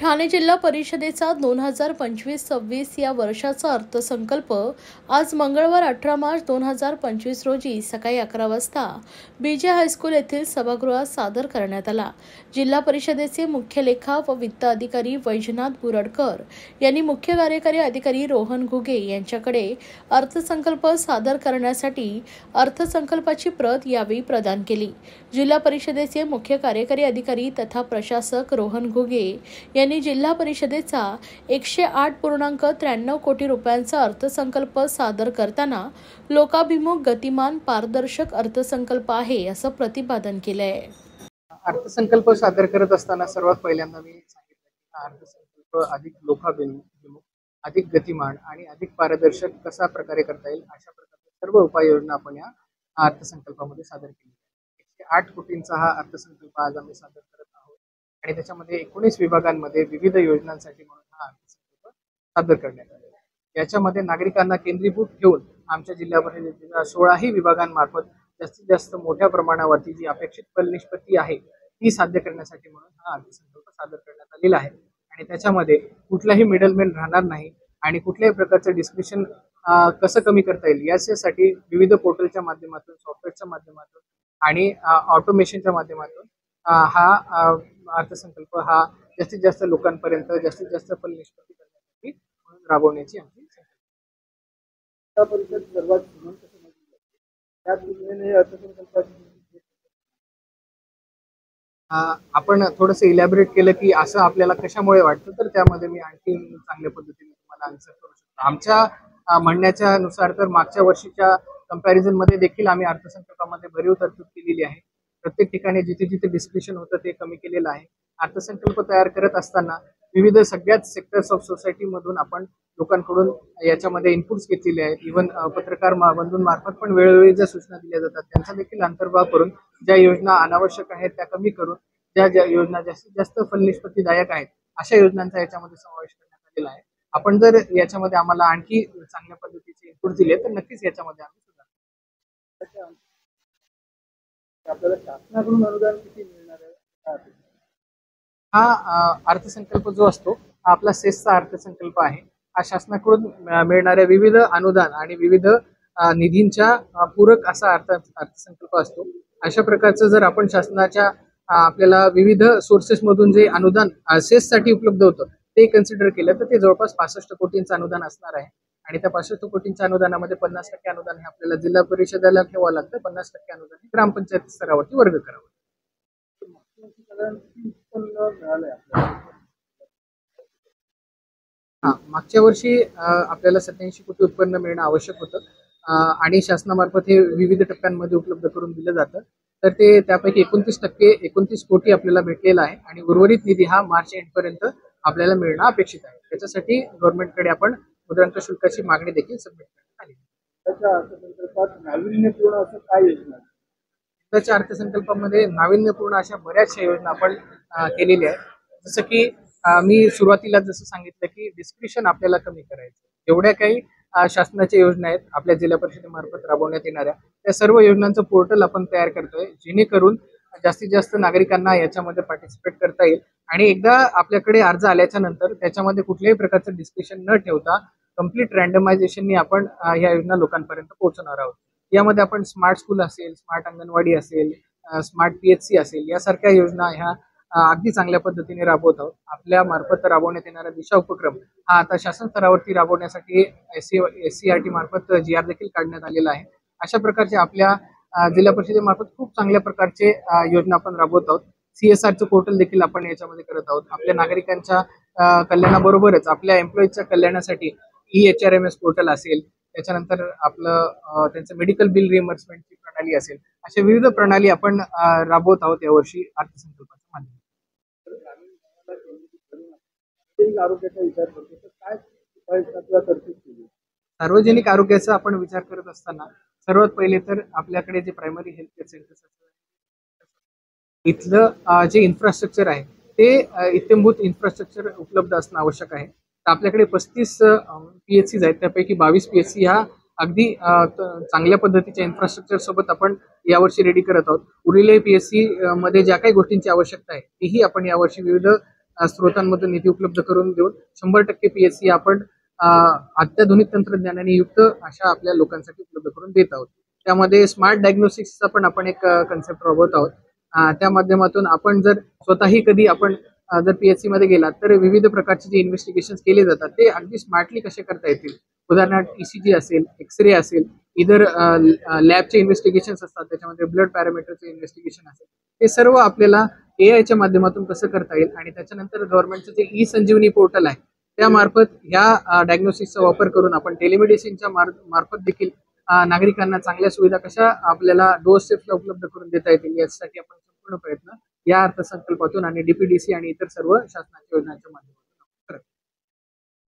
ठाणे जिल्हा परिषदेचा 2025-26 या वर्षाचा अर्थसंकल्प आज मंगळवार 18 मार्च 2025 रोजी सकाळी 11 वाजता बीजे हायस्कूल येथील सभागृहात सादर करण्यात आला। जिल्हा परिषदेचे मुख्य लेखा व वित्त अधिकारी वैजनाथ बुरडकर यांनी मुख्य कार्यकारी अधिकारी रोहन घुगे यांच्याकडे अर्थसंकल्प सादर करण्यासाठी अर्थसंकल्पाची प्रत यावेळी प्रदान केली। जिल्हा परिषदेचे मुख्य कार्यकारी अधिकारी तथा प्रशासक रोहन घुगे यांनी जिल्हा परिषदेचा 108.93 कोटी रुपयांचा अर्थसंकल्प सादर करताना लोकाभिमुख, गतिमान, पारदर्शक अर्थसंकल्प आहे असं प्रतिपादन केलं आहे। अर्थसंकल्प सादर करत असताना सर्वात पहिल्यांदा मी सांगितलं की हा अर्थसंकल्प अधिक लोकाभिमुख, अधिक गतिमान आणि अधिक पारदर्शक कसा प्रकारे करता येईल अशा प्रकारच्या सर्व उपाययोजना आपण या अर्थसंकल्पामध्ये सादर केली। 108 कोटींचा हा अर्थसंकल्प आज आम्ही सादर करत आहोत आणि त्याच्यामध्ये 19 विभागांमध्ये विविध योजनांसाठी म्हणून हा अर्थसंकल्प सादर करण्यात आलेला आहे। याच्यामध्ये नागरिकांना केंद्रीभूत ठेवून आमच्या जिल्हा परिषदेच्या 16ही विभागांमार्फत जास्तीत जास्त मोठ्या प्रमाणावरती जी अपेक्षित फलनिष्पत्ती आहे ती साध्य करण्यासाठी म्हणून हा अर्थसंकल्प सादर करण्यात आलेला आहे आणि त्याच्यामध्ये कुठलाही मिडलमॅन राहणार नाही आणि कुठल्याही प्रकारचं डिस्क्रिप्शन कसं कमी करता येईल याच्यासाठी विविध पोर्टलच्या माध्यमातून, सॉफ्टवेअरच्या माध्यमातून आणि ऑटोमेशनच्या माध्यमातून हा अर्थसंकल्प हा जास्तीत जास्त लोकांपर्यंत जास्तीत जास्त फलनिष्पत्ती करण्यासाठी राबवण्याची आमची संकल्पना। परिषद सर्वात आपण थोडंसं इलॅबोरेट केलं की असं आपल्याला कशामुळे वाटतं, तर त्यामध्ये मी आणखी चांगल्या पद्धतीने तुम्हाला आन्सर करू शकतो। आमच्या म्हणण्याच्या नुसार तर मागच्या वर्षीच्या कंपॅरिझन मध्ये देखील आम्ही अर्थसंकल्पामध्ये भरीव तरतूद केलेली आहे। प्रत्येक ठिकाणी जिथे जिथे डिस्क्रिप्शन होतं ते कमी केलेलं आहे। अर्थसंकल्प तयार करत असताना विविध सगळ्याच सेक्टर्स ऑफ सोसायटी मधून आपण लोकांकडून याच्यामध्ये इनपुट्स घेतलेले आहेत। इव्हन पत्रकार बंधूंमार्फत पण वेळोवेळी ज्या सूचना दिल्या जातात त्यांचा देखील अंतर्भाव करून ज्या योजना अनावश्यक आहेत त्या कमी करून ज्या योजना जास्तीत जास्त फलनिष्पत्तीदायक आहेत अशा योजनांचा याच्यामध्ये समावेश करण्यात आलेला आहे। आपण जर याच्यामध्ये आम्हाला आणखी चांगल्या पद्धतीचे इनपुट दिले तर नक्कीच याच्यामध्ये आम्ही सुधारू। आपल्याला शासनाकडून अनुदान किती मिळणार आहे? हा अर्थसंकल्प जो असतो हा आपला सेसचा अर्थसंकल्प आहे। हा शासनाकडून मिळणाऱ्या विविध अनुदान आणि विविध निधींच्या पूरक असा अर्थसंकल्प असतो। अशा प्रकारचं जर आपण शासनाच्या आपल्याला विविध सोर्सेस मधून जे अनुदान सेससाठी उपलब्ध होतं ते कन्सिडर केलं तर ते जवळपास 65 कोटींचं अनुदान असणार आहे आणि त्या 65 कोटींच्या अनुदानामध्ये 50% अनुदान हे आपल्याला जिल्हा परिषदेला ठेवावं लागतं, 50% अनुदान हे ग्रामपंचायत स्तरावरती वर्ग करावं। मागच्या वर्षी आपल्याला 87 कोटी उत्पन्न मिळणं आवश्यक होतं आणि शासनामार्फत हे विविध टप्प्यांमध्ये उपलब्ध करून दिलं जातं। तर ते त्यापैकी 29 कोटी आपल्याला भेटलेला आहे आणि उर्वरित निधी हा मार्च एंड पर्यंत आपल्याला मिळणं अपेक्षित आहे। त्याच्यासाठी गव्हर्नमेंटकडे आपण मुद्रांक शुल्काची मागणी देखील सबमिट करण्यात आली। त्याच्या अर्थसंकल्पात नाविन्यपूर्ण असं काय योजना? त्याच्या अर्थसंकल्पामध्ये नाविन्यपूर्ण अशा बऱ्याचशा योजना आपण केलेल्या आहेत। जसं की मी सुरुवातीला जसं सांगितलं की डिस्क्रिप्शन आपल्याला कमी करायचं, जेवढ्या काही शासनाच्या योजना आहेत आपल्या जिल्हा परिषदेमार्फत राबवण्यात येणाऱ्या त्या सर्व योजनांचं पोर्टल आपण तयार करतोय जेणेकरून जास्तीत जास्त नागरिकांना याच्यामध्ये पार्टिसिपेट करता येईल आणि एकदा आपल्याकडे अर्ज आल्याच्या नंतर त्याच्यामध्ये कुठल्याही प्रकारचं डिस्क्रिप्शन न ठेवता कम्प्लीट रँडमायझेशननी आपण ह्या योजना लोकांपर्यंत पोहोचवणार आहोत। यामध्ये आपण स्मार्ट स्कूल असेल, स्मार्ट अंगणवाडी असेल, स्मार्ट PHC असेल यासारख्या योजना ह्या अगदी चांगल्या पद्धतीने राबवत आहोत। आपल्या मार्फत राबवण्यात येणारा दिशा उपक्रम हा आता शासन स्तरावरती राबवण्यासाठी SCRT मार्फत GR देखील काढण्यात आलेला आहे। अशा प्रकारचे आपल्या जिल्हा परिषदेमार्फत खूप चांगल्या प्रकारचे योजना आपण राबवत आहोत। CSRचं पोर्टल देखील आपण याच्यामध्ये करत आहोत। आपल्या नागरिकांच्या कल्याणाबरोबरच आपल्या एम्प्लॉईजच्या कल्याणासाठी EHRMS पोर्टल असेल, त्याच्यानंतर आपलं त्यांचं मेडिकल बिल रिइंबर्समेंटची प्रणाली असेल, अशा विविध प्रणाली आपण राबवत आहोत यावर्षी अर्थसंकल्पाच्या माध्यमातून। आरोग्याचा विचार करतो तर काय तरतूद केली? सार्वजनिक आरोग्याचा आपण विचार करत असताना सर्वात पहिले तर आपल्याकडे जे प्रायमरी हेल्थ केअर सेंटर्स इथलं जे इन्फ्रास्ट्रक्चर आहे ते इत्यंभूत इन्फ्रास्ट्रक्चर उपलब्ध असणं आवश्यक आहे। तर आपल्याकडे 35 PHCs आहेत, त्यापैकी 22 PHC ह्या अगदी चांगल्या पद्धतीच्या इन्फ्रास्ट्रक्चर सोबत आपण यावर्षी रेडी करत आहोत। उरलेले PHC मध्ये ज्या काही गोष्टींची आवश्यकता आहे तीही आपण यावर्षी विविध स्रोतांमधून निधी उपलब्ध करून देऊन 100% PHC आपण अत्याधुनिक तंत्रज्ञानाने युक्त अशा आपल्या लोकांसाठी उपलब्ध करून देत आहोत. त्यामध्ये स्मार्ट डायग्नोस्टिक्सचा पण आपण एक कन्सेप्ट राबवत आहोत. त्या माध्यमातून आपण जर स्वतःही कधी आपण जर PHC मध्ये गेलात तर विविध प्रकारचे जे इन्व्हेस्टिगेशन केले जातात ते अगदी स्मार्टली कसे करता येतील. उदाहरणार्थ ECG असेल, एक्सरे असेल, इतर लॅबचे इन्व्हेस्टिगेशन असतात, त्याच्यामध्ये ब्लड पॅरामीटरचे इन्व्हेस्टिगेशन असेल, हे सर्व आपल्याला AI च्या माध्यमातून कसं करता येईल. आणि त्याच्यानंतर गव्हर्नमेंटचं जे ई-संजीवनी पोर्टल आहे त्यामार्फत ह्या डायग्नोस्टिक्सचा वापर करून आपण टेलिमेडिसिनच्या मार्फत देखील नागरिकांना चांगल्या सुविधा कशा आपल्याला डोअर स्टेप्सला उपलब्ध करून देता येतील यासाठी आपण संपूर्ण प्रयत्न या अर्थसंकल्पातून आणि DPDC आणि इतर सर्व शासनाच्या योजनांच्या माध्यमातून